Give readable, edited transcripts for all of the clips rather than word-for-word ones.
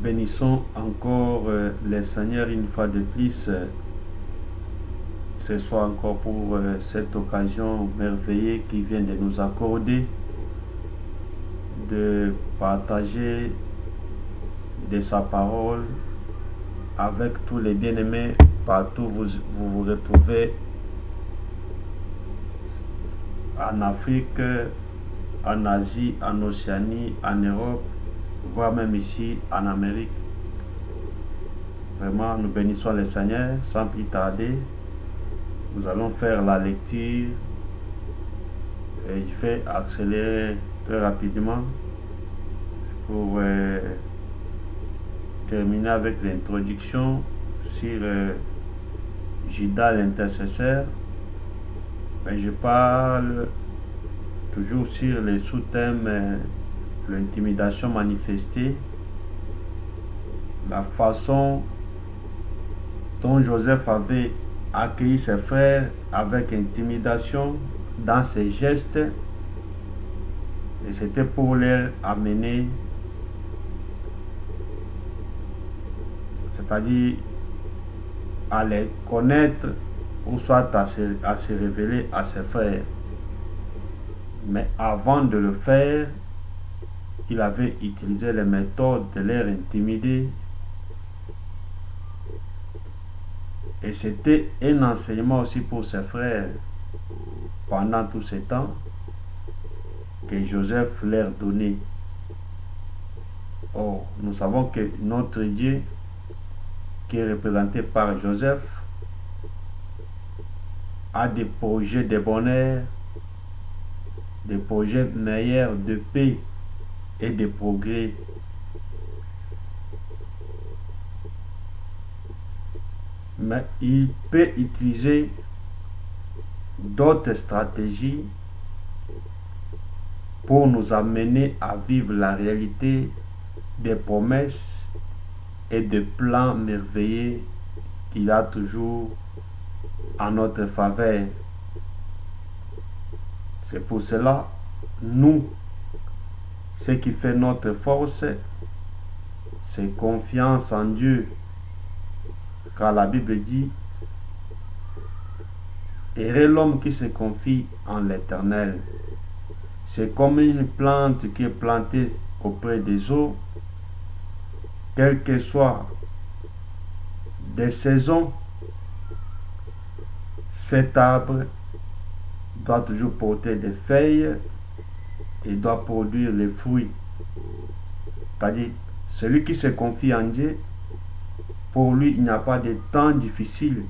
bénissons encore les Seigneurs une fois de plus ce soir encore pour cette occasion merveilleuse qui vient de nous accorder de partager de sa parole avec tous les bien-aimés partout où vous retrouvez en Afrique, en Asie, en Océanie, en Europe, voire même ici en Amérique. Vraiment, nous bénissons le Seigneur sans plus tarder. Nous allons faire la lecture et je vais accélérer très rapidement pour terminer avec l'introduction sur Judas l'intercesseur. Mais je parle toujours sur les sous-thèmes l'intimidation manifestée, la façon dont Joseph avait accueilli ses frères avec intimidation dans ses gestes, et c'était pour les amener, c'est-à-dire à les connaître ou soit à se révéler à ses frères. Mais avant de le faire, il avait utilisé les méthodes de les intimider. Et c'était un enseignement aussi pour ses frères pendant tout ce temps que Joseph leur donnait. Or, nous savons que notre Dieu, qui est représenté par Joseph, a des projets de bonheur, des projets meilleurs de paix et de progrès. Mais il peut utiliser d'autres stratégies pour nous amener à vivre la réalité des promesses et des plans merveilleux qu'il a toujours en notre faveur. C'est pour cela, nous, ce qui fait notre force, c'est confiance en Dieu. Car la Bible dit, heureux l'homme qui se confie en l'Éternel. C'est comme une plante qui est plantée auprès des eaux, quelles que soient des saisons, cet arbre doit toujours porter des feuilles et doit produire les fruits. C'est-à-dire, celui qui se confie en Dieu, pour lui, il n'y a pas de temps difficile.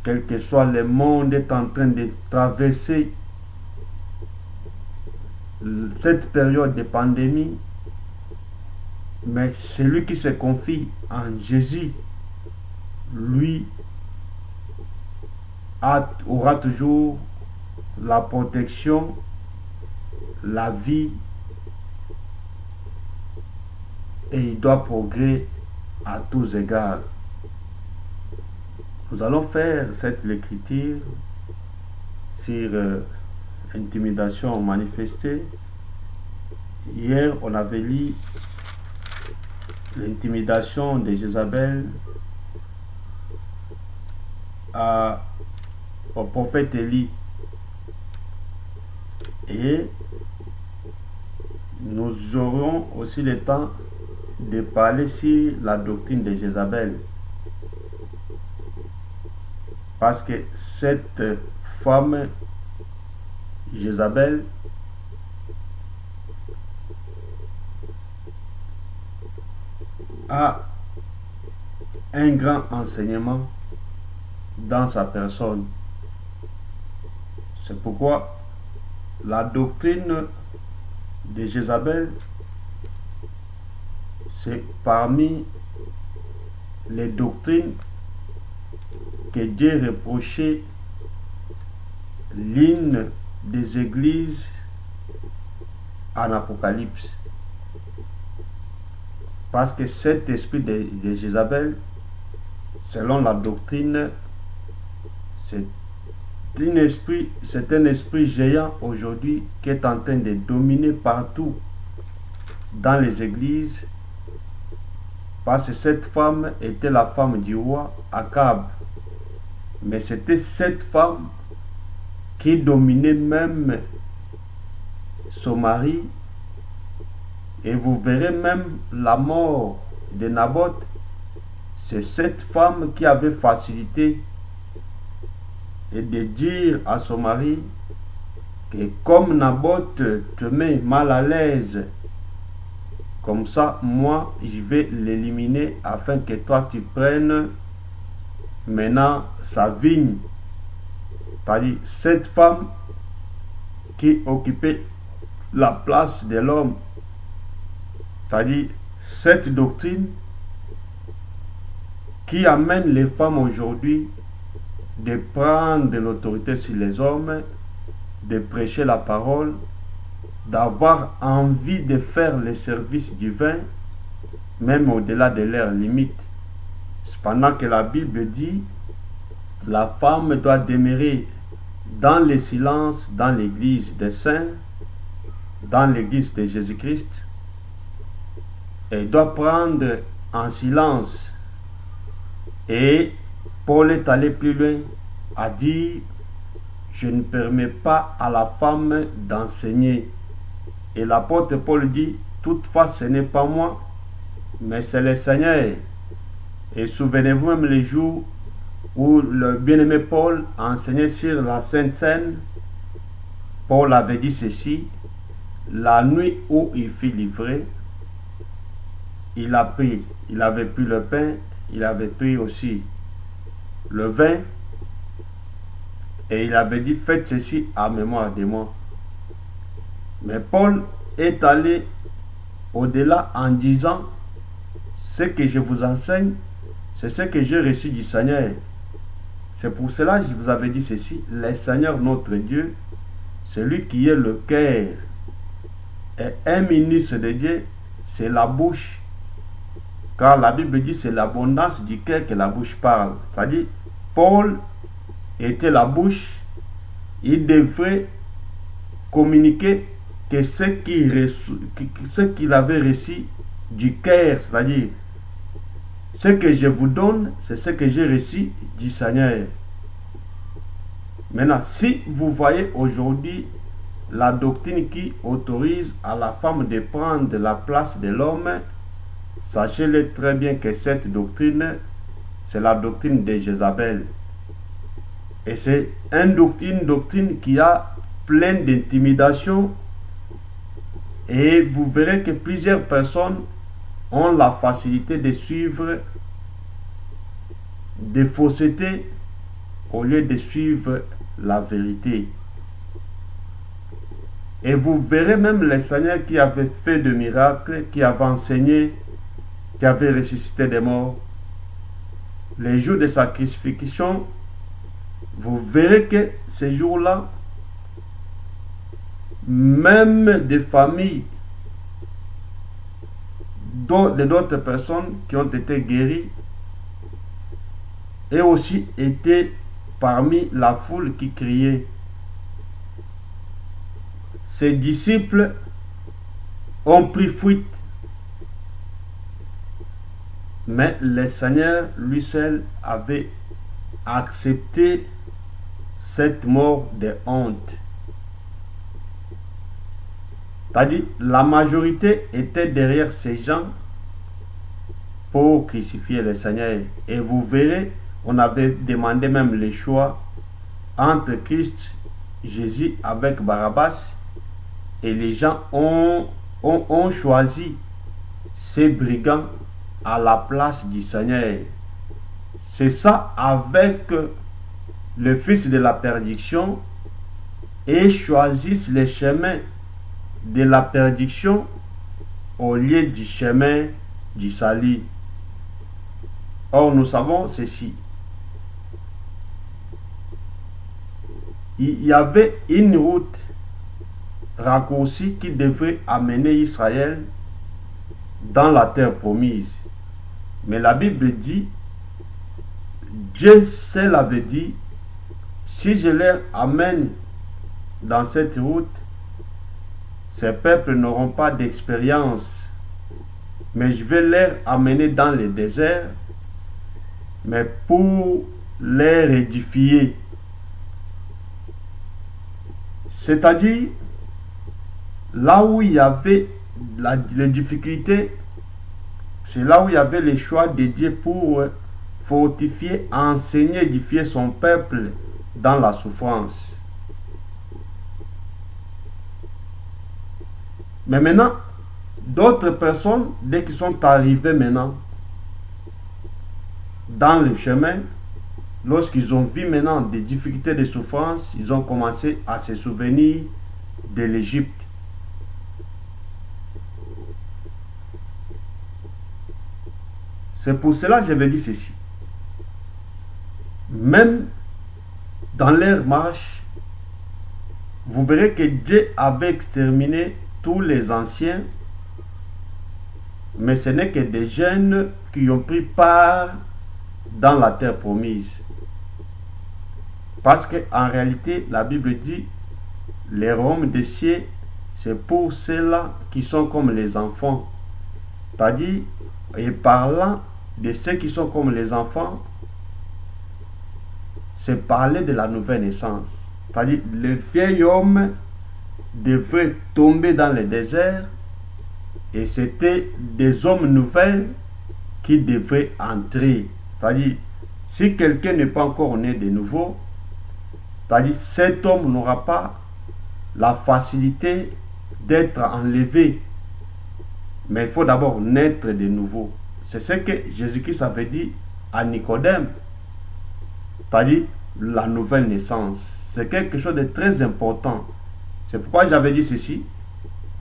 Quel que soit le monde est en train de traverser cette période de pandémie, mais celui qui se confie en Jésus, lui, aura toujours la protection, la vie, et il doit progresser à tous égards. Nous allons faire cette écriture sur intimidation manifestée. Hier, on avait lu l'intimidation de Jézabel au prophète Élie. Et nous aurons aussi le temps de parler sur la doctrine de Jézabel. Parce que cette femme, Jézabel, a un grand enseignement dans sa personne. C'est pourquoi la doctrine de Jézabel, c'est parmi les doctrines que Dieu reprochait l'une des églises en Apocalypse. Parce que cet esprit de Jézabel, selon la doctrine, c'est un esprit géant aujourd'hui qui est en train de dominer partout dans les églises parce que cette femme était la femme du roi Akab. Mais c'était cette femme qui dominait même son mari. Et vous verrez même la mort de Naboth. C'est cette femme qui avait facilité et de dire à son mari que comme Naboth te met mal à l'aise, comme ça, moi, je vais l'éliminer afin que toi, tu prennes maintenant sa vigne. C'est-à-dire, cette femme qui occupait la place de l'homme. C'est-à-dire, cette doctrine qui amène les femmes aujourd'hui de prendre l'autorité sur les hommes, de prêcher la parole, d'avoir envie de faire le service divin, même au-delà de leurs limites. Cependant que la Bible dit, la femme doit demeurer dans le silence, dans l'église des saints, dans l'église de Jésus-Christ, et doit prendre en silence. Et Paul est allé plus loin, à dire, je ne permets pas à la femme d'enseigner. Et l'apôtre Paul dit, toutefois ce n'est pas moi, mais c'est le Seigneur. Et souvenez-vous même les jours où le bien-aimé Paul enseignait sur la Sainte Seine. Paul avait dit ceci, la nuit où il fut livré, il avait pris le pain, il avait pris aussi le vin, et il avait dit, faites ceci à mémoire de moi. Mais Paul est allé au-delà en disant, ce que je vous enseigne, c'est ce que j'ai reçu du Seigneur. C'est pour cela que je vous avais dit ceci, le Seigneur notre Dieu, celui qui est le cœur, et un ministre de Dieu, c'est la bouche. Car la Bible dit, c'est l'abondance du cœur que la bouche parle. C'est-à-dire, Paul était la bouche, il devrait communiquer que ce qu'il avait reçu du cœur, c'est-à-dire, ce que je vous donne, c'est ce que j'ai reçu du Seigneur. Maintenant, si vous voyez aujourd'hui la doctrine qui autorise à la femme de prendre la place de l'homme, sachez-le très bien que cette doctrine, c'est la doctrine de Jézabel. Et c'est une doctrine qui a plein d'intimidation. Et vous verrez que plusieurs personnes ont la facilité de suivre des faussetés au lieu de suivre la vérité. Et vous verrez même le Seigneur qui avait fait de miracles, qui avait enseigné, qui avait ressuscité des morts. Les jours de sa crucifixion, vous verrez que ces jours-là, même des familles d'autres personnes qui ont été guéries et aussi étaient parmi la foule qui criait. Ses disciples ont pris fuite, mais le Seigneur lui seul avait accepté cette mort de honte. C'est-à-dire, la majorité était derrière ces gens pour crucifier le Seigneur. Et vous verrez, on avait demandé même le choix entre Christ, Jésus avec Barabbas, et les gens ont choisi ces brigands à la place du Seigneur. C'est ça avec le fils de la perdition, et choisissent le chemin de la perdition au lieu du chemin du salut. Or, nous savons ceci. Il y avait une route raccourcie qui devrait amener Israël dans la terre promise. Mais la Bible dit, Dieu seul avait dit, si je les amène dans cette route, ces peuples n'auront pas d'expérience mais je vais les amener dans le désert, mais pour les édifier. C'est-à-dire, là où il y avait les difficultés, c'est là où il y avait le choix de Dieu pour fortifier, enseigner, édifier son peuple dans la souffrance. Mais maintenant, d'autres personnes, dès qu'ils sont arrivés maintenant dans le chemin, lorsqu'ils ont vu maintenant des difficultés, des souffrances, ils ont commencé à se souvenir de l'Égypte. C'est pour cela que je vais dire ceci. Même dans leur marche, vous verrez que Dieu avait exterminé tous les anciens, mais ce n'est que des jeunes qui ont pris part dans la terre promise. Parce qu'en réalité, la Bible dit, les royaumes des cieux, c'est pour ceux-là qui sont comme les enfants. C'est-à-dire, et parlant de ceux qui sont comme les enfants, c'est parler de la nouvelle naissance. C'est-à-dire, le vieil homme devrait tomber dans le désert et c'était des hommes nouvelles qui devraient entrer. C'est-à-dire, si quelqu'un n'est pas encore né de nouveau, c'est-à-dire, cet homme n'aura pas la facilité d'être enlevé. Mais il faut d'abord naître de nouveau. C'est ce que Jésus-Christ avait dit à Nicodème. C'est-à-dire la nouvelle naissance. C'est quelque chose de très important. C'est pourquoi j'avais dit ceci.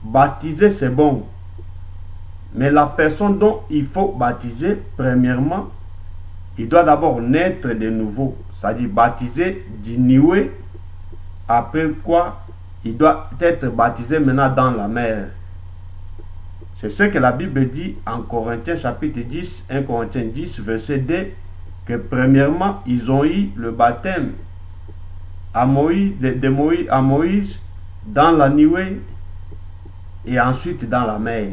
Baptiser, c'est bon. Mais la personne dont il faut baptiser, premièrement, il doit d'abord naître de nouveau. C'est-à-dire baptiser, diminuer. Après quoi, il doit être baptisé maintenant dans la mer. C'est ce que la Bible dit en Corinthiens chapitre 10, 1 Corinthiens 10, verset 2, que premièrement, ils ont eu le baptême à Moïse, à Moïse dans la nuée et ensuite dans la mer.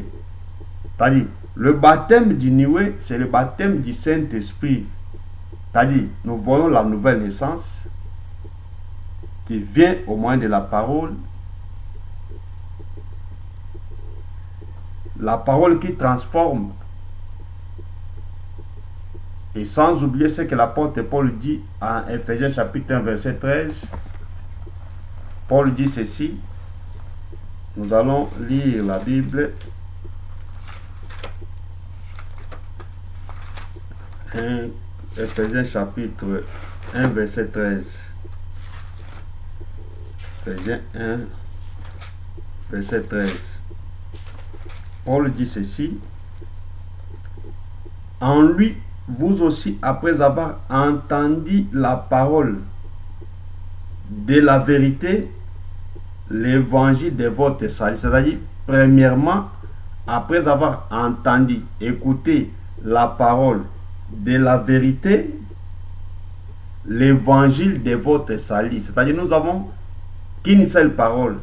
C'est-à-dire, le baptême du nuée, c'est le baptême du Saint-Esprit. C'est-à-dire, nous voyons la nouvelle naissance qui vient au moyen de la parole. La parole qui transforme. Et sans oublier ce que l'apôtre Paul dit en Éphésiens chapitre 1 verset 13. Paul dit ceci. Nous allons lire la Bible. Éphésiens chapitre 1 verset 13. Éphésiens 1 verset 13. Paul dit ceci. En lui, vous aussi, après avoir entendu la parole de la vérité, l'évangile de votre salut. C'est-à-dire, premièrement, après avoir entendu, écouté la parole de la vérité, l'évangile de votre salut. C'est-à-dire, nous avons qu'une seule parole.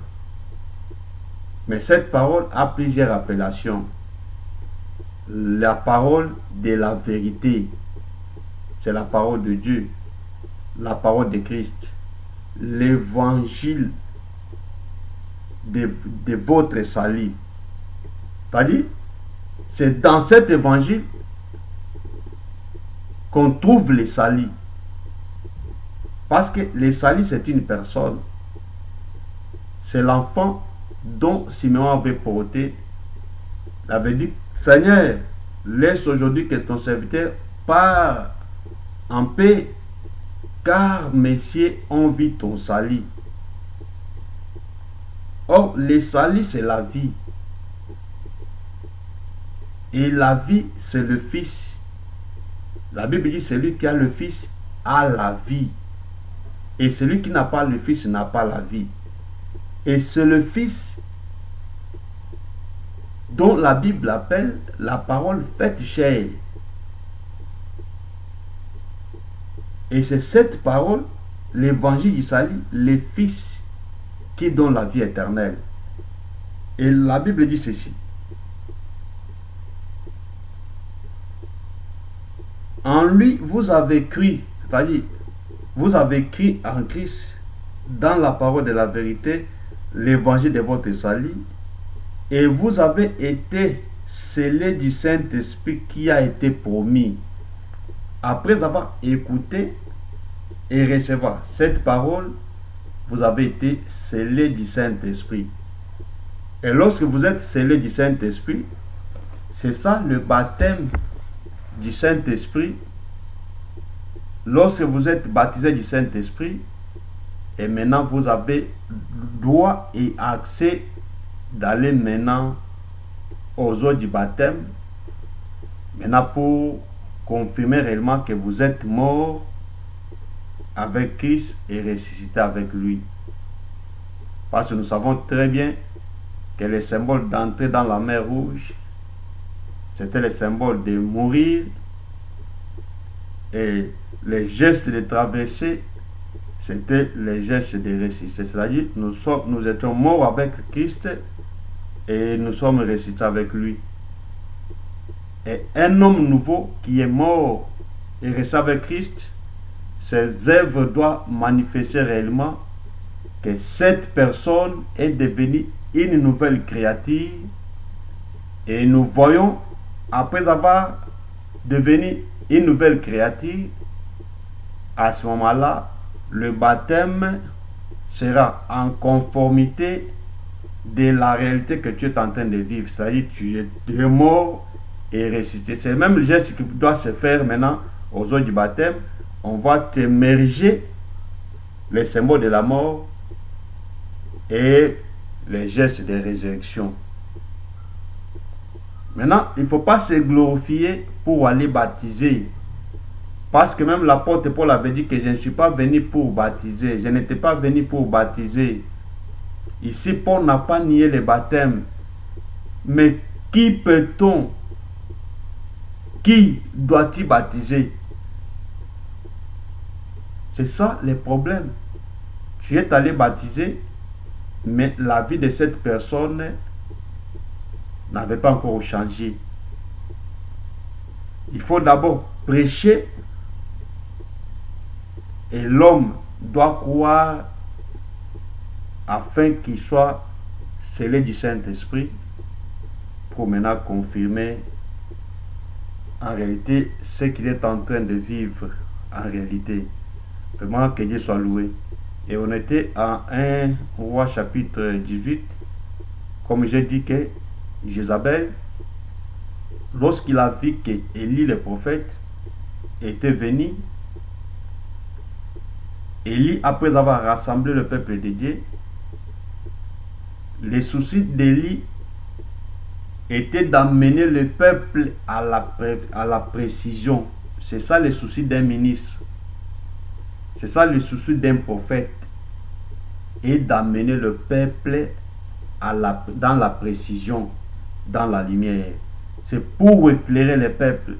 Mais cette parole a plusieurs appellations. La parole de la vérité, c'est la parole de Dieu, la parole de Christ, l'évangile de votre salut. C'est-à-dire, c'est dans cet évangile qu'on trouve le salut. Parce que le salut, c'est une personne. C'est l'enfant dont Simeon avait porté. Il avait dit, Seigneur, laisse aujourd'hui que ton serviteur part en paix, car messieurs ont vu ton salut. Or, le salut, c'est la vie. Et la vie, c'est le Fils. La Bible dit, celui qui a le Fils a la vie. Et celui qui n'a pas le Fils n'a pas la vie. Et c'est le Fils dont la Bible appelle la parole faite chair. Et c'est cette parole, l'évangile du salut, le Fils qui donne la vie éternelle. Et la Bible dit ceci. En lui, vous avez cru, c'est-à-dire, vous avez cru en Christ, dans la parole de la vérité, l'évangile de votre salut, et vous avez été scellés du Saint-Esprit qui a été promis. Après avoir écouté et recevoir cette parole, vous avez été scellés du Saint-Esprit. Et lorsque vous êtes scellés du Saint-Esprit, c'est ça le baptême du Saint-Esprit. Lorsque vous êtes baptisé du Saint-Esprit, et maintenant vous avez droit et accès d'aller maintenant aux eaux du baptême, maintenant pour confirmer réellement que vous êtes mort avec Christ et ressuscité avec lui. Parce que nous savons très bien que le symbole d'entrer dans la mer Rouge, c'était le symbole de mourir, et les gestes de traverser, c'était les gestes de ressusciter. C'est-à-dire, nous étions morts avec Christ et nous sommes ressuscités avec lui. Et un homme nouveau qui est mort et ressuscité avec Christ, ses œuvres doivent manifester réellement que cette personne est devenue une nouvelle créature. Et nous voyons, après avoir devenu une nouvelle créature, à ce moment-là, le baptême sera en conformité de la réalité que tu es en train de vivre. C'est-à-dire que tu es mort et ressuscité. C'est le même geste qui doit se faire maintenant aux eaux du baptême. On va t'émerger les symboles de la mort et les gestes de résurrection. Maintenant, il ne faut pas se glorifier pour aller baptiser. Parce que même l'apôtre Paul avait dit que je ne suis pas venu pour baptiser. Je n'étais pas venu pour baptiser. Ici, Paul n'a pas nié le baptême. Mais qui peut-on? Qui doit-il baptiser? C'est ça le problème. Tu es allé baptiser, mais la vie de cette personne n'avait pas encore changé. Il faut d'abord prêcher et l'homme doit croire afin qu'il soit scellé du Saint-Esprit pour maintenant confirmer en réalité ce qu'il est en train de vivre en réalité. Vraiment que Dieu soit loué. Et on était en 1 Roi chapitre 18. Comme j'ai dit que Jézabel, lorsqu'il a vu que Élie le prophète était venu, Élie, après avoir rassemblé le peuple de Dieu, les soucis d'Élie était d'amener le peuple à la précision. C'est ça le souci d'un ministre. C'est ça le souci d'un prophète. Et d'amener le peuple dans la précision, dans la lumière. C'est pour éclairer le peuple.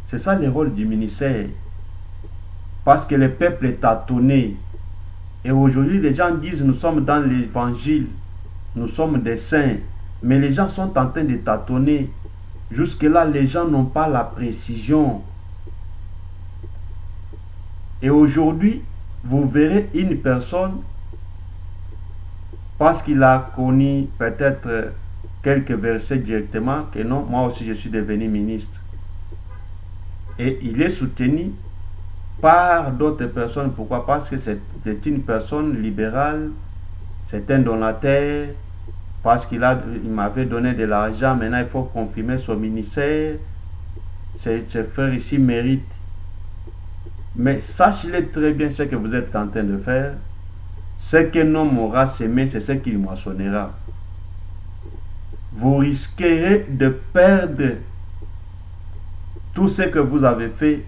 C'est ça le rôle du ministère. Parce que le peuple est tâtonné. Et aujourd'hui, les gens disent, nous sommes dans l'évangile. Nous sommes des saints. Mais les gens sont en train de tâtonner. Jusque-là, les gens n'ont pas la précision. Et aujourd'hui, vous verrez une personne, parce qu'il a connu peut-être quelques versets directement, que non, moi aussi je suis devenu ministre. Et il est soutenu par d'autres personnes. Pourquoi? Parce que c'est une personne libérale, c'est un donateur, parce qu'il m'avait donné de l'argent, maintenant il faut confirmer son ministère, ses frères ici méritent. Mais sachez très bien ce que vous êtes en train de faire. Ce qu'un homme aura semé, c'est ce qu'il moissonnera. Vous risquerez de perdre tout ce que vous avez fait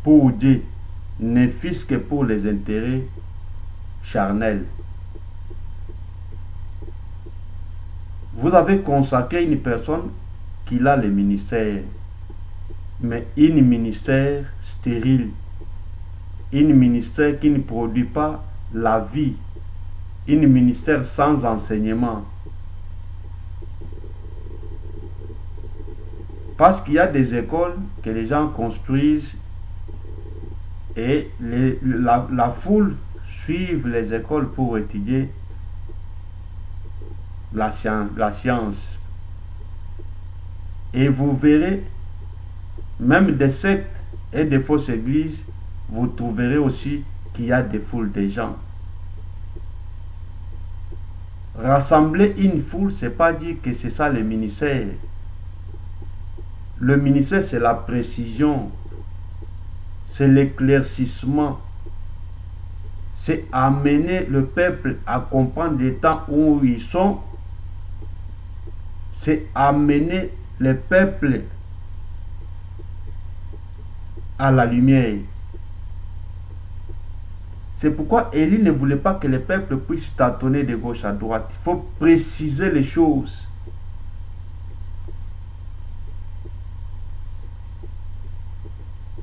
pour Dieu, ne fût-ce que pour les intérêts charnels. Vous avez consacré une personne qui a le ministère, mais un ministère stérile, un ministère qui ne produit pas la vie, un ministère sans enseignement. Parce qu'il y a des écoles que les gens construisent et la foule suivent les écoles pour étudier la science. Et vous verrez, même des sectes et des fausses églises, vous trouverez aussi qu'il y a des foules de gens. Rassembler une foule, c'est pas dire que c'est ça le ministère. Le ministère, c'est la précision, c'est l'éclaircissement, c'est amener le peuple à comprendre les temps où ils sont, c'est amener le peuple à la lumière. C'est pourquoi Élie ne voulait pas que le peuple puisse tâtonner de gauche à droite. Il faut préciser les choses.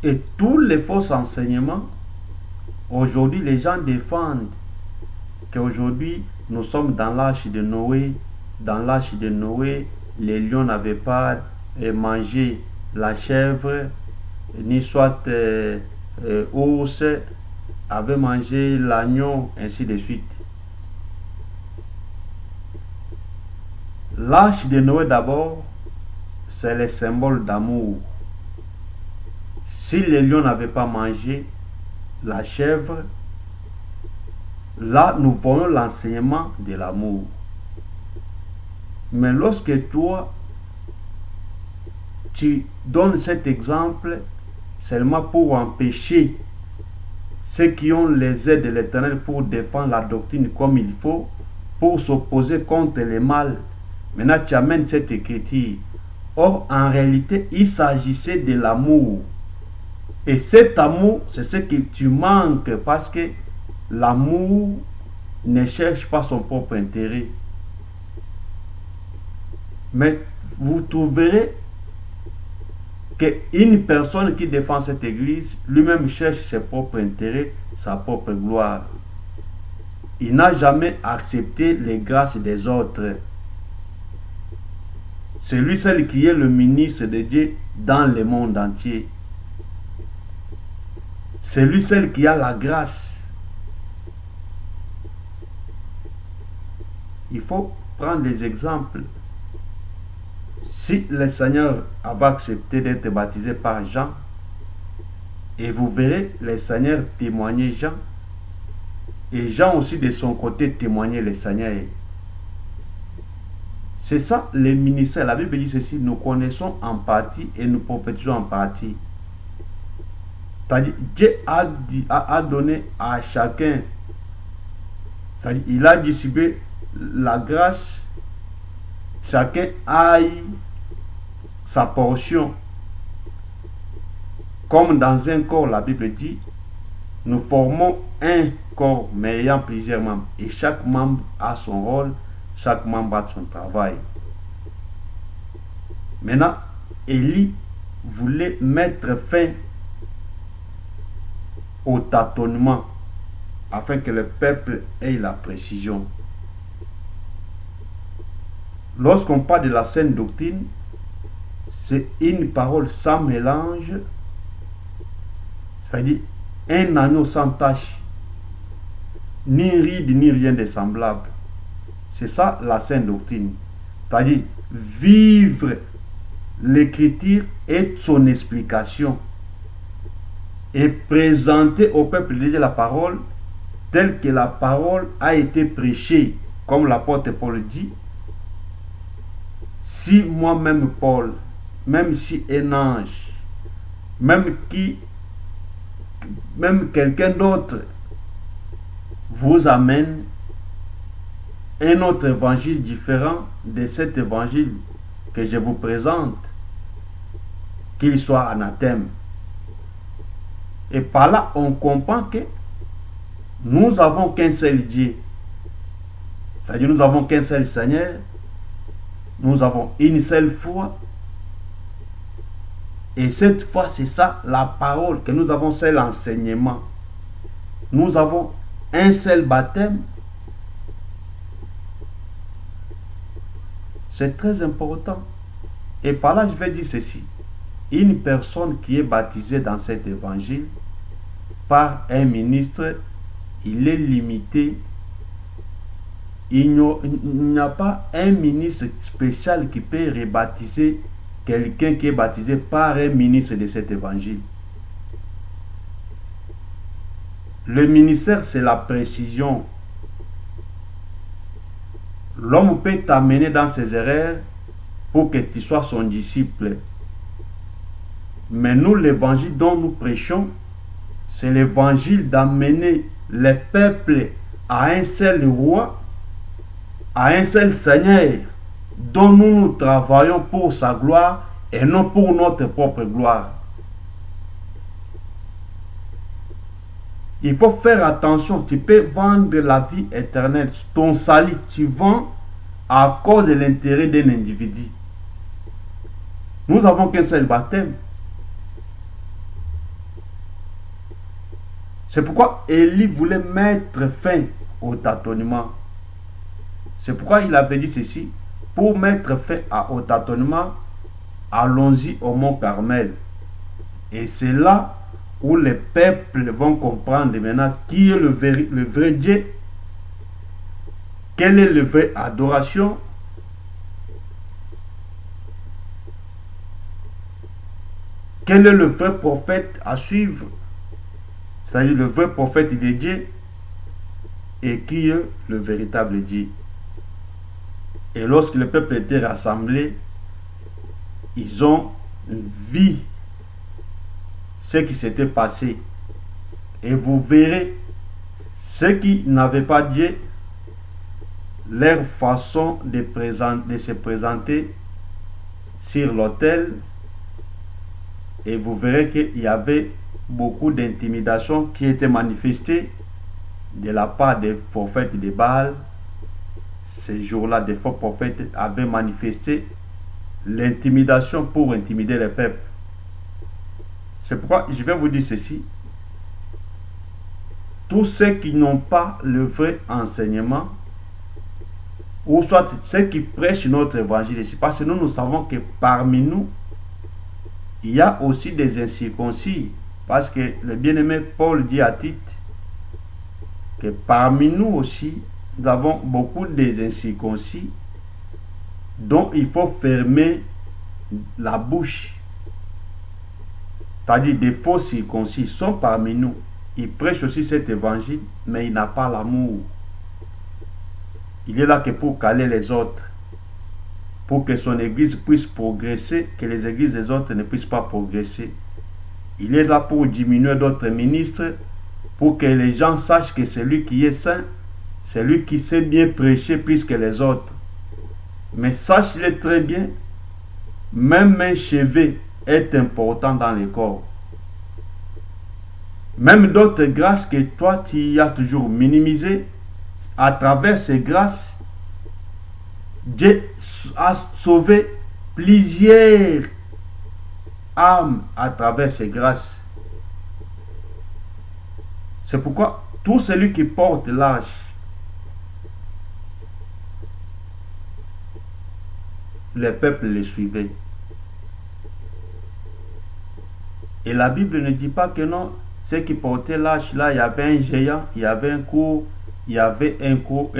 Et tous les faux enseignements, aujourd'hui les gens défendent qu'aujourd'hui nous sommes dans l'âge de Noé. Dans l'âge de Noé, les lions n'avaient pas mangé la chèvre, ni soit ours avait mangé l'agneau, ainsi de suite. L'âge de Noé d'abord, c'est le symbole d'amour. Si les lions n'avaient pas mangé la chèvre, là nous voyons l'enseignement de l'amour. Mais lorsque toi, tu donnes cet exemple seulement pour empêcher ceux qui ont les aides de l'Éternel pour défendre la doctrine comme il faut, pour s'opposer contre le mal, maintenant tu amènes cette écriture. Or, en réalité, il s'agissait de l'amour. Et cet amour, c'est ce que tu manques parce que l'amour ne cherche pas son propre intérêt. Mais vous trouverez qu'une personne qui défend cette église, lui-même cherche ses propres intérêts, sa propre gloire. Il n'a jamais accepté les grâces des autres. C'est lui seul qui est le ministre de Dieu dans le monde entier. C'est lui seul qui a la grâce. Il faut prendre des exemples. Si le Seigneur avait accepté d'être baptisé par Jean, et vous verrez le Seigneur témoigner Jean, et Jean aussi de son côté témoigner le Seigneur. C'est ça le ministère. La Bible dit ceci, nous connaissons en partie et nous prophétisons en partie. C'est-à-dire, Dieu a donné à chacun, c'est-à-dire, il a distribué la grâce, chacun aille sa portion. Comme dans un corps, la Bible dit, nous formons un corps mais ayant plusieurs membres. Et chaque membre a son rôle, chaque membre a son travail. Maintenant, Élie voulait mettre fin au tâtonnement afin que le peuple ait la précision. Lorsqu'on parle de la saine doctrine, c'est une parole sans mélange, c'est-à-dire un agneau sans tache, ni ride ni rien de semblable. C'est ça la saine doctrine, c'est-à-dire vivre l'écriture et son explication et présenter au peuple de Dieu la parole telle que la parole a été prêchée, comme l'apôtre Paul dit. Si moi-même Paul, même si un ange, même quelqu'un d'autre vous amène un autre évangile différent de cet évangile que je vous présente, qu'il soit anathème. Et par là, on comprend que nous n'avons qu'un seul Dieu. C'est-à-dire, nous n'avons qu'un seul Seigneur. Nous avons une seule foi. Et cette foi, c'est ça, la parole, que nous avons seul enseignement. Nous avons un seul baptême. C'est très important. Et par là, je vais dire ceci. Une personne qui est baptisée dans cet évangile par un ministre, il est limité. Il n'y a pas un ministre spécial qui peut rebaptiser quelqu'un qui est baptisé par un ministre de cet évangile. Le ministère, c'est la précision. L'homme peut t'amener dans ses erreurs pour que tu sois son disciple. Mais nous, l'évangile dont nous prêchons, c'est l'évangile d'amener les peuples à un seul roi, à un seul Seigneur, dont nous travaillons pour sa gloire et non pour notre propre gloire. Il faut faire attention. Tu peux vendre la vie éternelle, ton salut, tu vends à cause de l'intérêt d'un individu. Nous n'avons qu'un seul baptême. C'est pourquoi Élie voulait mettre fin au tâtonnement. C'est pourquoi il avait dit ceci. Pour mettre fin au tâtonnement, allons-y au mont Carmel. Et c'est là où les peuples vont comprendre maintenant qui est le vrai Dieu, quelle est la vraie adoration, quel est le vrai prophète à suivre, c'est-à-dire le vrai prophète de Dieu, et qui est le véritable Dieu. Et lorsque le peuple était rassemblé, ils ont vu ce qui s'était passé. Et vous verrez, ceux qui n'avaient pas Dieu, leur façon de se présenter sur l'autel, et vous verrez qu'il y avait beaucoup d'intimidation qui était manifestée de la part des prophètes de Baal. Ces jours-là, des faux prophètes avaient manifesté l'intimidation pour intimider les peuples. C'est pourquoi je vais vous dire ceci. Tous ceux qui n'ont pas le vrai enseignement, ou soit ceux qui prêchent notre évangile ici, parce que nous savons que parmi nous, il y a aussi des incirconcis, parce que le bien-aimé Paul dit à Tite que parmi nous aussi, nous avons beaucoup des incirconcis dont il faut fermer la bouche. C'est-à-dire des faux circoncis sont parmi nous. Ils prêchent aussi cet évangile, mais il n'a pas l'amour. Il est là que pour caler les autres, pour que son église puisse progresser, que les églises des autres ne puissent pas progresser. Il est là pour diminuer d'autres ministres, pour que les gens sachent que celui qui est saint, c'est lui qui sait bien prêcher plus que les autres. Mais sache-le très bien, même un cheveu est important dans le corps. Même d'autres grâces que toi tu as toujours minimisées, à travers ces grâces, Dieu a sauvé plusieurs âmes à travers ces grâces. C'est pourquoi tout celui qui porte l'âge, les peuples les suivaient. Et la Bible ne dit pas que non, ceux qui portaient l'âge, là, il y avait un géant, il y avait un court, il y avait un gros,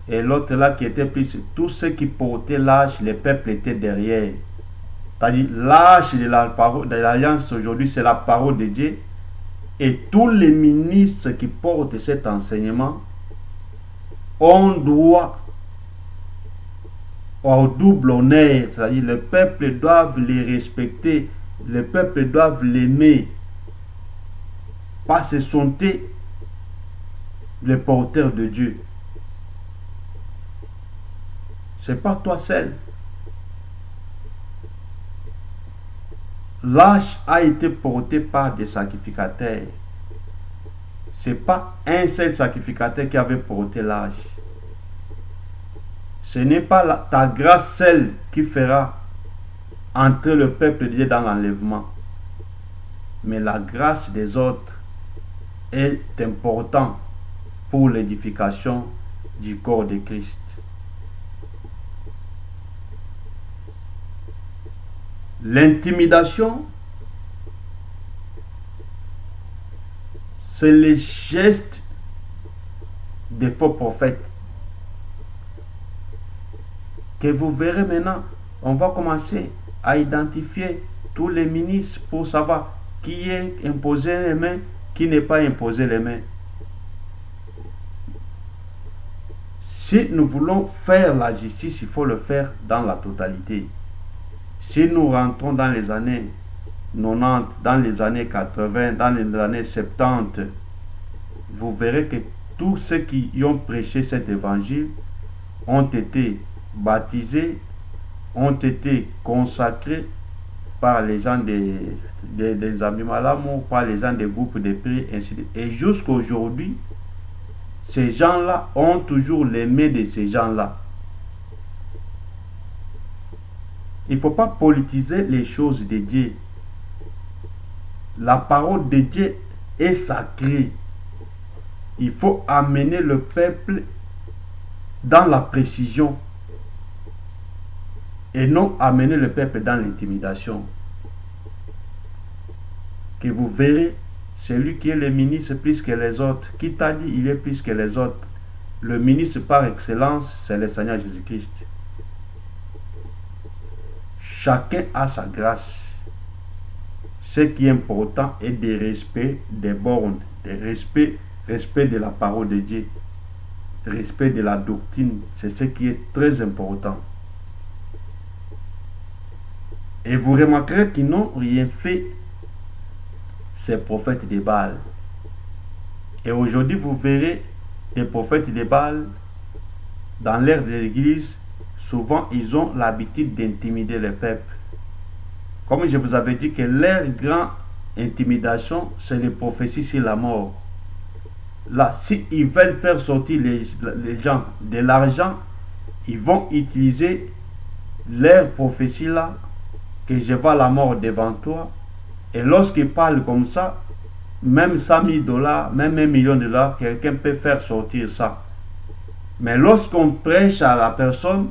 et l'autre là qui était plus. Tous ceux qui portaient l'âge, les peuples étaient derrière. C'est-à-dire, l'âge de la parole de l'alliance aujourd'hui, c'est la parole de Dieu. Et tous les ministres qui portent cet enseignement, on doit au double honneur, c'est-à-dire le peuple doit les respecter, le peuple doit l'aimer, parce que ce sont les porteurs de Dieu. C'est pas toi seul. L'âge a été porté par des sacrificateurs. C'est pas un seul sacrificateur qui avait porté l'âge. Ce n'est pas ta grâce seule qui fera entrer le peuple de Dieu dans l'enlèvement. Mais la grâce des autres est importante pour l'édification du corps de Christ. L'intimidation, c'est les gestes des faux prophètes. Que vous verrez maintenant, on va commencer à identifier tous les ministres pour savoir qui est imposé les mains, qui n'est pas imposé les mains. Si nous voulons faire la justice, il faut le faire dans la totalité. Si nous rentrons dans les années 90, dans les années 80, dans les années 70, vous verrez que tous ceux qui y ont prêché cet évangile ont été baptisés, ont été consacrés par les gens des amis malamour, par les gens des groupes de prière, ainsi de suite. Et jusqu'à aujourd'hui, ces gens-là ont toujours les mains de ces gens-là. Il ne faut pas politiser les choses de Dieu. La parole de Dieu est sacrée. Il faut amener le peuple dans la précision et non amener le peuple dans l'intimidation. Que vous verrez, celui qui est le ministre plus que les autres, qui t'a dit il est plus que les autres, le ministre par excellence, c'est le Seigneur Jésus-Christ. Chacun a sa grâce. Ce qui est important est de respect des bornes, de respect de la parole de Dieu, respect de la doctrine. C'est ce qui est très important. Et vous remarquerez qu'ils n'ont rien fait, ces prophètes de Baal. Et aujourd'hui, vous verrez des prophètes de Baal dans l'ère de l'Église. Souvent, ils ont l'habitude d'intimider le peuple. Comme je vous avais dit que leur grande intimidation, c'est les prophéties sur la mort. Là, s'ils veulent faire sortir les gens de l'argent, ils vont utiliser leur prophétie là, que je vois la mort devant toi. Et lorsqu'ils parlent comme ça, même 100 000 $, même $1 million, quelqu'un peut faire sortir ça. Mais lorsqu'on prêche à la personne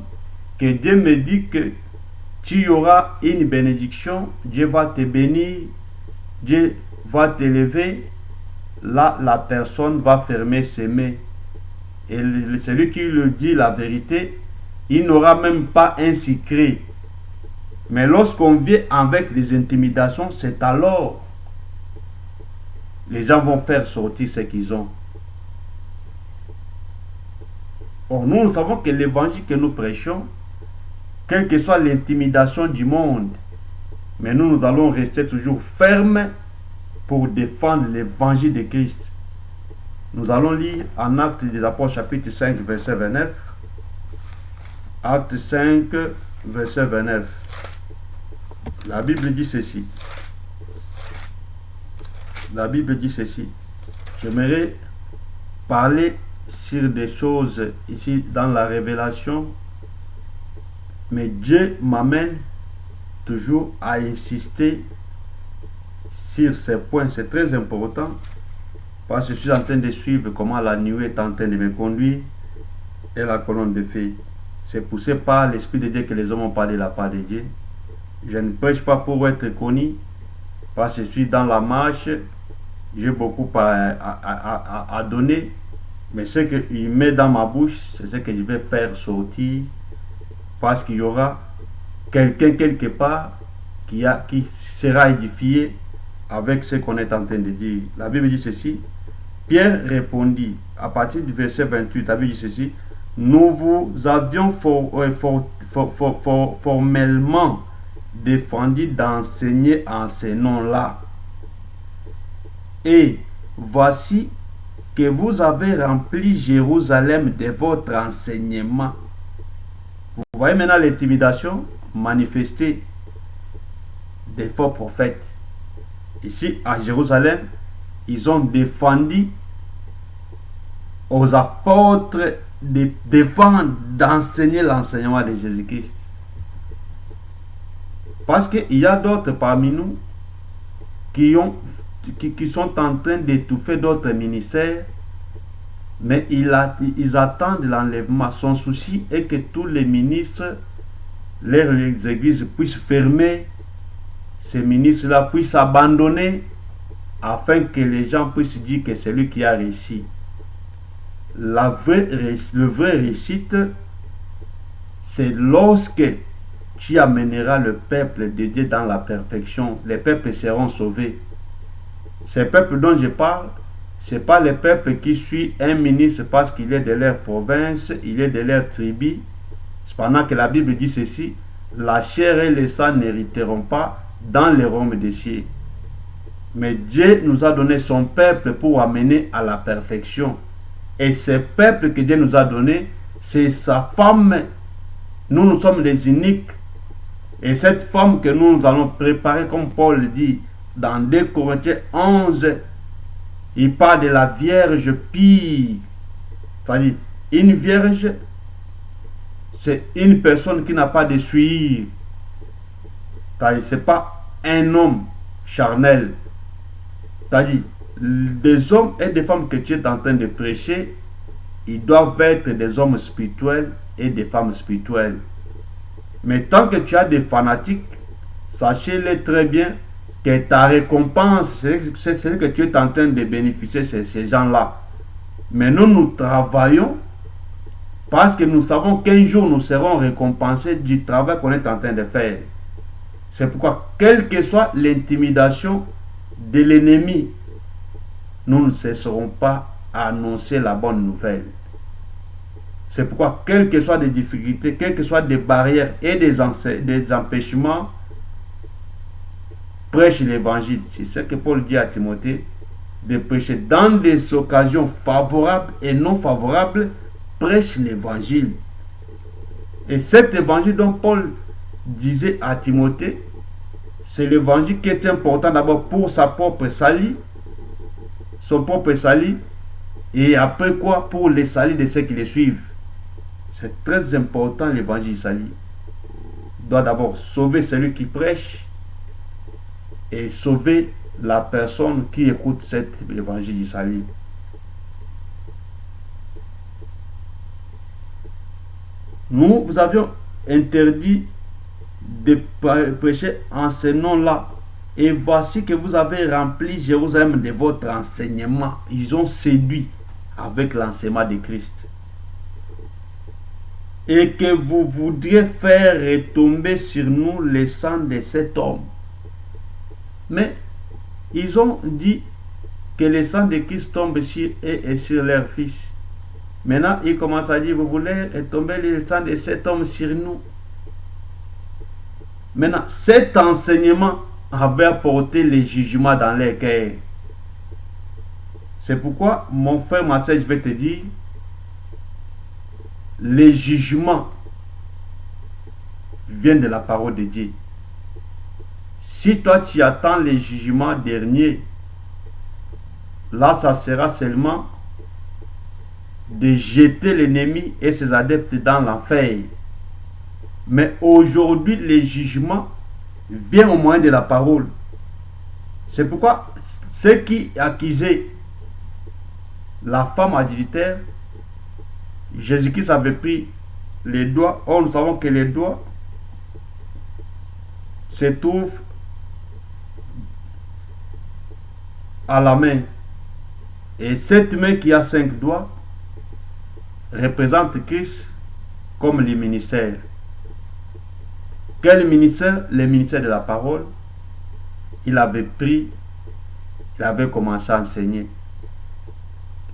que Dieu me dit que tu auras une bénédiction, Dieu va te bénir, Dieu va t'élever, là la personne va fermer ses mains. Et celui qui lui dit la vérité, il n'aura même pas un secret. Mais lorsqu'on vient avec des intimidations, c'est alors les gens vont faire sortir ce qu'ils ont. Or, nous savons que l'évangile que nous prêchons, quelle que soit l'intimidation du monde, mais nous allons rester toujours fermes pour défendre l'évangile de Christ. Nous allons lire en Actes des Apôtres chapitre 5 verset 29. Acte 5 verset 29. La Bible dit ceci. La Bible dit ceci. J'aimerais parler sur des choses ici dans la révélation, mais Dieu m'amène toujours à insister sur ces points. C'est très important parce que je suis en train de suivre comment la nuée est en train de me conduire et la colonne de feu. C'est poussé par l'Esprit de Dieu que les hommes ont parlé de la part de Dieu. Je ne prêche pas pour être connu parce que je suis dans la marche. J'ai beaucoup à donner, mais ce qu'il met dans ma bouche, c'est ce que je vais faire sortir parce qu'il y aura quelqu'un quelque part qui sera édifié avec ce qu'on est en train de dire. La Bible dit ceci. Pierre répondit, à partir du verset 28, la Bible dit ceci. Nous vous avions formellement défendu d'enseigner en ces noms-là. Et voici que vous avez rempli Jérusalem de votre enseignement. Vous voyez maintenant l'intimidation manifestée des faux prophètes. Ici à Jérusalem, ils ont défendu aux apôtres de défendre, d'enseigner l'enseignement de Jésus-Christ. Parce qu'il y a d'autres parmi nous qui sont en train d'étouffer d'autres ministères, mais ils attendent l'enlèvement. Son souci est que tous les ministres, les églises puissent fermer ces ministres-là puissent abandonner afin que les gens puissent dire que c'est lui qui a réussi. Le vrai réussite, c'est lorsque tu amèneras le peuple de Dieu dans la perfection. Les peuples seront sauvés. Ces peuples dont je parle, ce n'est pas les peuples qui suivent un ministre parce qu'il est de leur province, il est de leur tribu. Cependant que la Bible dit ceci, la chair et le sang n'hériteront pas dans les royaumes des cieux. Mais Dieu nous a donné son peuple pour amener à la perfection. Et ce peuple que Dieu nous a donné, c'est sa femme. Nous sommes les uniques. Et cette femme que nous allons préparer, comme Paul dit dans 2 Corinthiens 11, il parle de la vierge pure. C'est-à-dire, une vierge, c'est une personne qui n'a pas de souillure. C'est-à-dire, ce n'est pas un homme charnel. C'est-à-dire, des hommes et des femmes que tu es en train de prêcher, ils doivent être des hommes spirituels et des femmes spirituelles. Mais tant que tu as des fanatiques, sachez-le très bien que ta récompense, c'est ce que tu es en train de bénéficier, c'est ces gens-là. Mais nous travaillons parce que nous savons qu'un jour nous serons récompensés du travail qu'on est en train de faire. C'est pourquoi, quelle que soit l'intimidation de l'ennemi, nous ne cesserons pas à annoncer la bonne nouvelle. C'est pourquoi, quelles que soient des difficultés, quelles que soient des barrières et des empêchements, prêche l'évangile. C'est ce que Paul dit à Timothée, de prêcher dans des occasions favorables et non favorables, prêche l'évangile. Et cet évangile dont Paul disait à Timothée, c'est l'évangile qui est important d'abord pour sa propre salut, son propre salut, et après quoi, pour les saluts de ceux qui les suivent. C'est très important l'évangile salut. Il doit d'abord sauver celui qui prêche et sauver la personne qui écoute cet évangile du salut. Nous vous avions interdit de prêcher en ce nom-là. Et voici que vous avez rempli Jérusalem de votre enseignement. Ils ont séduit avec l'enseignement de Christ. Et que vous voudriez faire retomber sur nous le sang de cet homme. Mais ils ont dit que le sang de Christ tombe sur eux et sur leur fils. Maintenant, ils commencent à dire, vous voulez tomber le sang de cet homme sur nous. Maintenant, cet enseignement avait apporté le jugement dans les cœurs. C'est pourquoi, mon frère, ma soeur, je vais te dire, le jugement vient de la parole de Dieu. Si toi tu attends le jugement dernier, là ça sera seulement de jeter l'ennemi et ses adeptes dans l'enfer. Mais aujourd'hui, le jugement vient au moyen de la parole. C'est pourquoi ceux qui accusaient la femme adultère, Jésus-Christ avait pris les doigts. Or, nous savons que les doigts se trouvent à la main. Et cette main qui a 5 doigts représente Christ comme le ministère. Quel ministère? Le ministère de la parole. Il avait pris, il avait commencé à enseigner.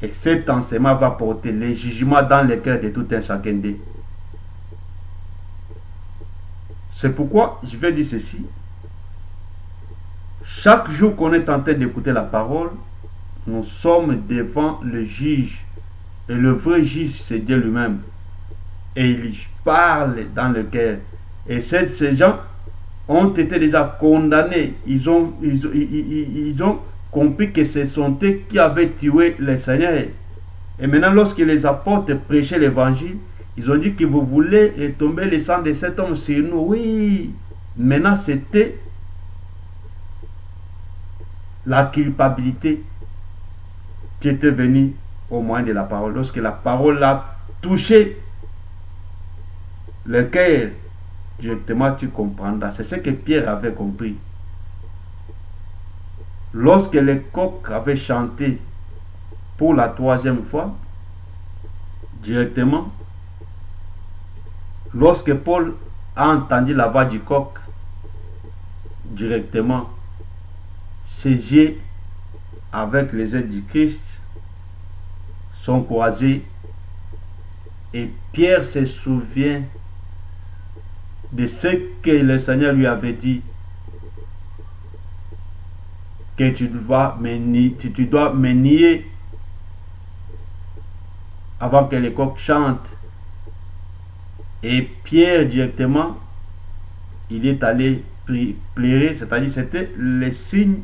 Et cet enseignement va porter les jugements dans le cœur de tout un chacun d'eux. C'est pourquoi je vais dire ceci. Chaque jour qu'on est en train d'écouter la parole, nous sommes devant le juge. Et le vrai juge, c'est Dieu lui-même. Et il parle dans le cœur. Et ces gens ont été déjà condamnés. Ils ont compris que ce sont eux qui avaient tué le Seigneur. Et maintenant, lorsque les apôtres prêchaient l'évangile, ils ont dit que vous voulez retomber le sang de cet homme sur nous. Oui, maintenant c'était la culpabilité qui était venue au moyen de la parole. Lorsque la parole a touché le cœur, directement tu comprendras. C'est ce que Pierre avait compris. lorsque les coqs avaient chanté pour la 3e fois, directement, lorsque Paul a entendu la voix du coq, directement, ses yeux avec les ailes du Christ sont croisés et Pierre se souvient de ce que le Seigneur lui avait dit, que tu dois me nier avant que les coqs chantent. Et Pierre directement, il est allé pleurer, c'est-à-dire c'était le signe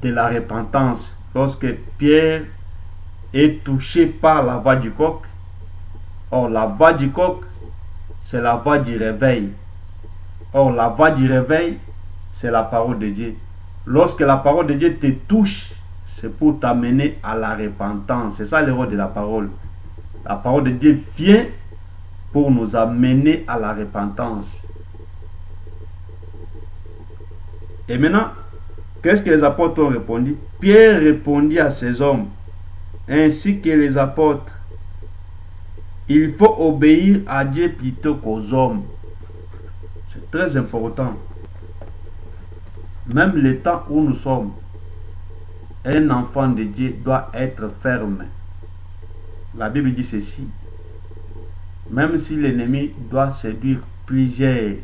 de la repentance. Lorsque Pierre est touché par la voix du coq, or la voix du coq, c'est la voix du réveil. Or la voix du réveil, c'est la parole de Dieu. Lorsque la parole de Dieu te touche, c'est pour t'amener à la repentance. C'est ça le rôle de la parole. La parole de Dieu vient pour nous amener à la repentance. Et maintenant, qu'est-ce que les apôtres ont répondu? Pierre répondit à ces hommes, ainsi que les apôtres, il faut obéir à Dieu plutôt qu'aux hommes. C'est très important. Même le temps où nous sommes, un enfant de Dieu doit être ferme. La Bible dit ceci. Même si l'ennemi doit séduire plusieurs,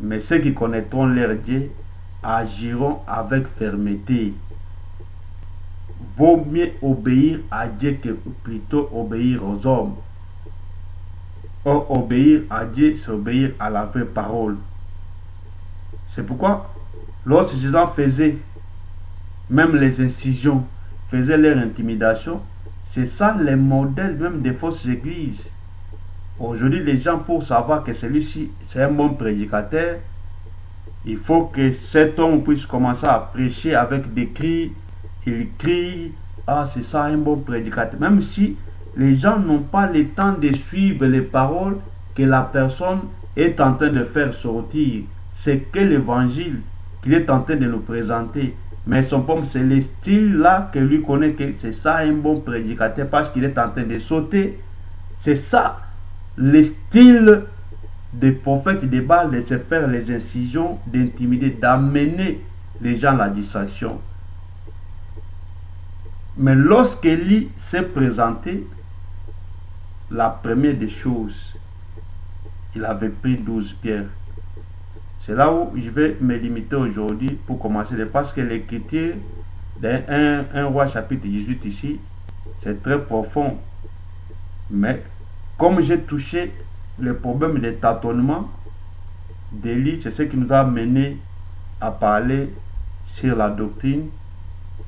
mais ceux qui connaîtront leur Dieu agiront avec fermeté. Vaut mieux obéir à Dieu que plutôt obéir aux hommes. Or, obéir à Dieu, c'est obéir à la vraie parole. C'est pourquoi, lorsque les gens faisaient même les incisions, faisaient leur intimidation, c'est ça le modèle même des fausses églises. Aujourd'hui, les gens, pour savoir que celui-ci, c'est un bon prédicateur, il faut que cet homme puisse commencer à prêcher avec des cris. Il crie, ah, c'est ça un bon prédicateur. Même si les gens n'ont pas le temps de suivre les paroles que la personne est en train de faire sortir. C'est que l'évangile qu'il est en train de nous présenter. Mais son pomme, c'est le style là que lui connaît que c'est ça un bon prédicateur parce qu'il est en train de sauter. C'est ça le style des prophètes de Baal, de se faire les incisions, d'intimider, d'amener les gens à la distraction. Mais lorsqu'Élie s'est présenté, la première des choses, il avait pris 12 pierres. C'est là où je vais me limiter aujourd'hui pour commencer, parce que l'écriture d'un 1 roi chapitre 18 ici, c'est très profond. Mais comme j'ai touché le problème de tâtonnement d'Élie, c'est ce qui nous a mené à parler sur la doctrine,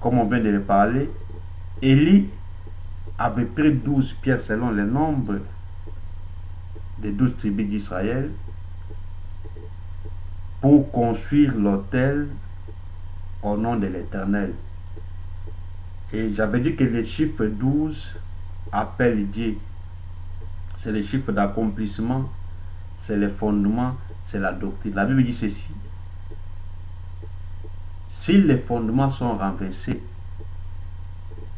comme on vient de le parler. Élie avait pris 12 pierres selon le nombre des 12 tribus d'Israël pour construire l'autel au nom de l'Éternel. Et j'avais dit que le chiffre 12 appelle Dieu. C'est le chiffre d'accomplissement, c'est le fondement, c'est la doctrine. La Bible dit ceci. Si les fondements sont renversés,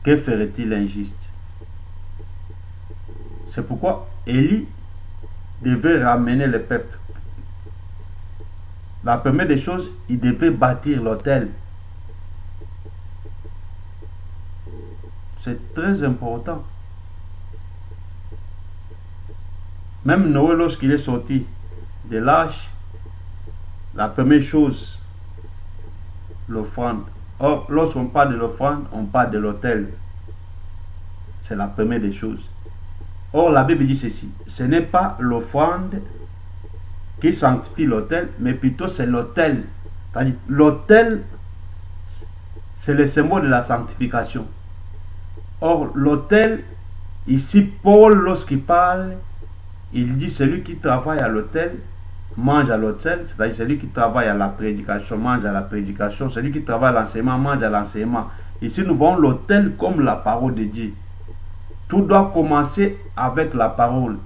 que ferait-il l'injuste? C'est pourquoi Élie devait ramener le peuple. La première des choses, il devait bâtir l'autel. C'est très important. Même Noé, lorsqu'il est sorti de l'arche, la première chose, l'offrande. Or, lorsqu'on parle de l'offrande, on parle de l'autel. C'est la première des choses. Or, la Bible dit ceci. Ce n'est pas l'offrande qui sanctifie l'autel, mais plutôt c'est l'autel. C'est-à-dire, l'autel, c'est le symbole de la sanctification. Or, l'autel, ici, Paul, lorsqu'il parle, il dit celui qui travaille à l'autel mange à l'autel, c'est-à-dire celui qui travaille à la prédication mange à la prédication, celui qui travaille à l'enseignement mange à l'enseignement. Ici, nous voyons l'autel comme la parole de Dieu. Tout doit commencer avec la parole.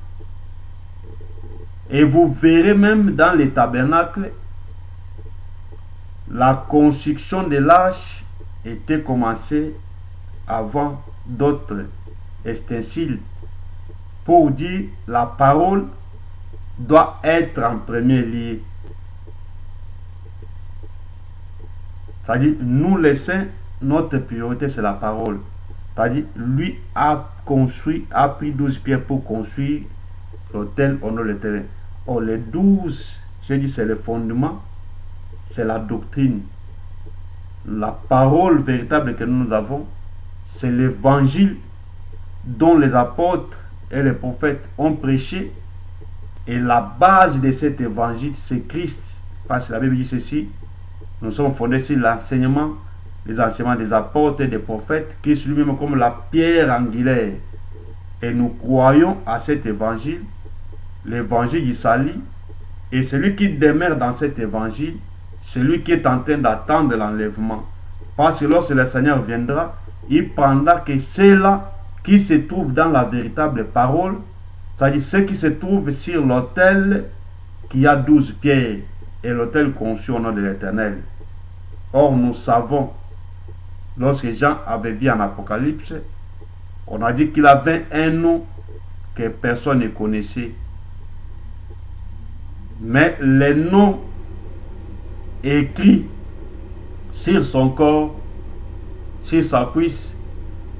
Et vous verrez même dans les tabernacles, La construction de l'arche était commencée avant d'autres ustensiles. Pour dire la parole doit être en premier lieu. C'est-à-dire, nous les saints, notre priorité c'est la parole. C'est-à-dire, lui a pris 12 pierres pour construire l'autel, honore le terrain. Or, les 12, j'ai dit, c'est le fondement, c'est la doctrine. La parole véritable que nous avons, c'est l'évangile dont les apôtres et les prophètes ont prêché. Et la base de cet évangile, c'est Christ. Parce que la Bible dit ceci, nous sommes fondés sur l'enseignement, les enseignements des apôtres et des prophètes, Christ lui-même comme la pierre angulaire. Et nous croyons à cet évangile, l'évangile du salut, et celui qui demeure dans cet évangile, celui qui est en train d'attendre l'enlèvement. Parce que lorsque le Seigneur viendra, il prendra que ceux-là qui se trouvent dans la véritable parole, c'est-à-dire ceux qui se trouvent sur l'autel qui a 12 pierres, et l'autel conçu au nom de l'Éternel. Or, nous savons, lorsque Jean avait vu en Apocalypse, on a dit qu'il avait un nom que personne ne connaissait. Mais les noms écrits sur son corps, sur sa cuisse,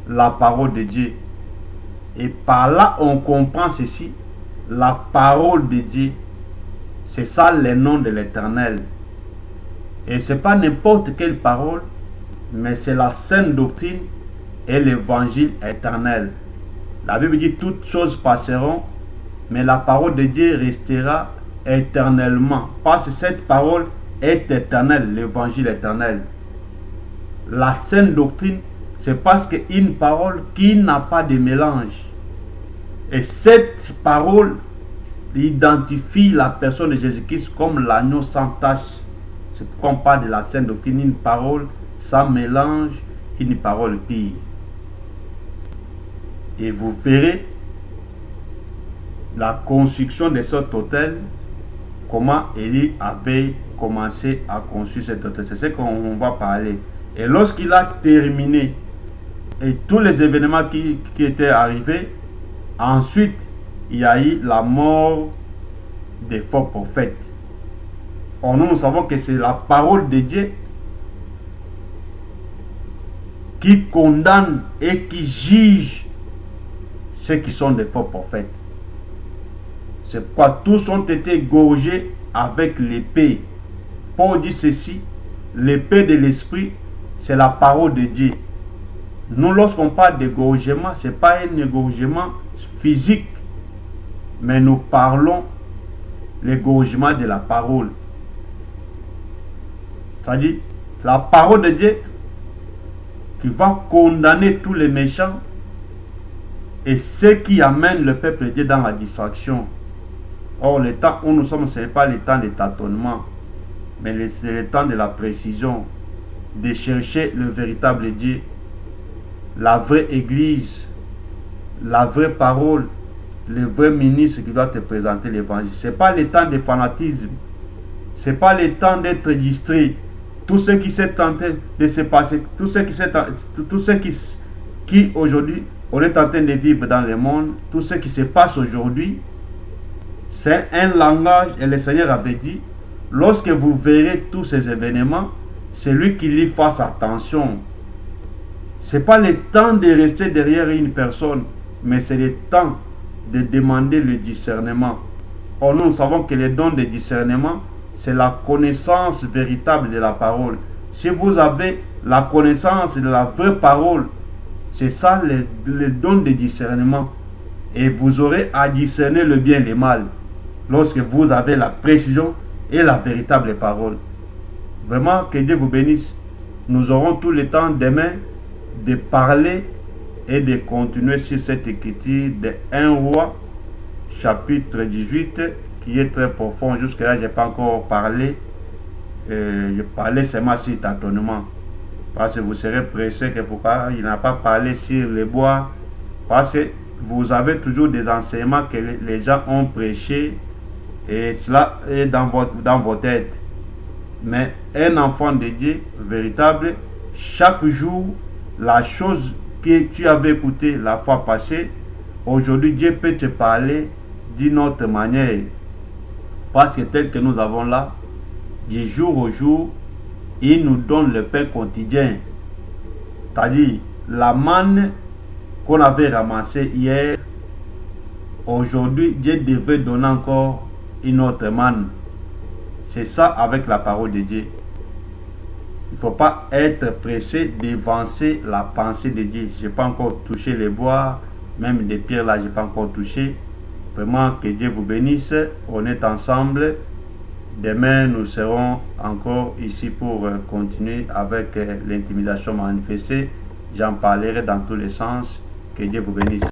la parole de Dieu. Et par là, on comprend ceci, la parole de Dieu. C'est ça le nom de l'Éternel. Et ce n'est pas n'importe quelle parole, mais c'est la sainte doctrine et l'évangile éternel. La Bible dit toutes choses passeront, mais la parole de Dieu restera éternellement. Parce que cette parole est éternelle, l'évangile éternel. La sainte doctrine, c'est parce qu'une parole qui n'a pas de mélange. Et cette parole identifie la personne de Jésus-Christ comme l'agneau sans tache. C'est pourquoi on parle de la sainte doctrine, une parole sans mélange, une parole pure. Et vous verrez la construction de cet hôtel, comment Élie avait commencé à construire cet hôtel. C'est ce qu'on va parler. Et lorsqu'il a terminé, et tous les événements qui étaient arrivés, ensuite, il y a eu la mort des faux prophètes. Or, nous savons que c'est la parole de Dieu qui condamne et qui juge ceux qui sont des faux prophètes. C'est pourquoi tous ont été gorgés avec l'épée. Paul dit ceci, l'épée de l'esprit, c'est la parole de Dieu. Nous, lorsqu'on parle d'égorgement, ce n'est pas un égorgement physique, mais nous parlons l'égorgement de la parole. C'est-à-dire, la parole de Dieu qui va condamner tous les méchants et ceux qui amènent le peuple de Dieu dans la distraction. Or, le temps où nous sommes, ce n'est pas le temps de tâtonnement, mais c'est le temps de la précision, de chercher le véritable Dieu, la vraie église, la vraie parole, le vrai ministre qui doit te présenter l'évangile. Ce n'est pas le temps de fanatisme, ce n'est pas le temps d'être distrait. Tout ce qui s'est tenté de se passer, tout ce qui aujourd'hui, on est en train de vivre dans le monde, tout ce qui se passe aujourd'hui, c'est un langage, et le Seigneur avait dit, lorsque vous verrez tous ces événements, c'est lui qui y fasse attention. Ce n'est pas le temps de rester derrière une personne, mais c'est le temps de demander le discernement. Or, nous savons que le don de discernement, c'est la connaissance véritable de la parole. Si vous avez la connaissance de la vraie parole, c'est ça le don de discernement. Et vous aurez à discerner le bien et le mal lorsque vous avez la précision et la véritable parole. Vraiment, que Dieu vous bénisse. Nous aurons tout le temps demain de parler et de continuer sur cette écriture de 1 Roi, chapitre 18, qui est très profond. Jusque-là, je n'ai pas encore parlé. Je parlais seulement sur tâtonnement. Parce que vous serez pressé que pourquoi il n'a pas parlé sur les bois. Parce que vous avez toujours des enseignements que les gens ont prêchés et cela est dans votre tête. Mais un enfant de Dieu véritable, chaque jour, la chose que tu avais écoutée la fois passée, aujourd'hui Dieu peut te parler d'une autre manière. Parce que tel que nous avons là, du jour au jour, il nous donne le pain quotidien. C'est-à-dire, la manne qu'on avait ramassée hier, aujourd'hui, Dieu devait donner encore une autre manne. C'est ça avec la parole de Dieu. Il ne faut pas être pressé d'évancer la pensée de Dieu. Je n'ai pas encore touché les bois, même des pierres là, je n'ai pas encore touché. Vraiment, que Dieu vous bénisse. On est ensemble. Demain, nous serons encore ici pour continuer avec l'intimidation manifestée. J'en parlerai dans tous les sens. Que Dieu vous bénisse.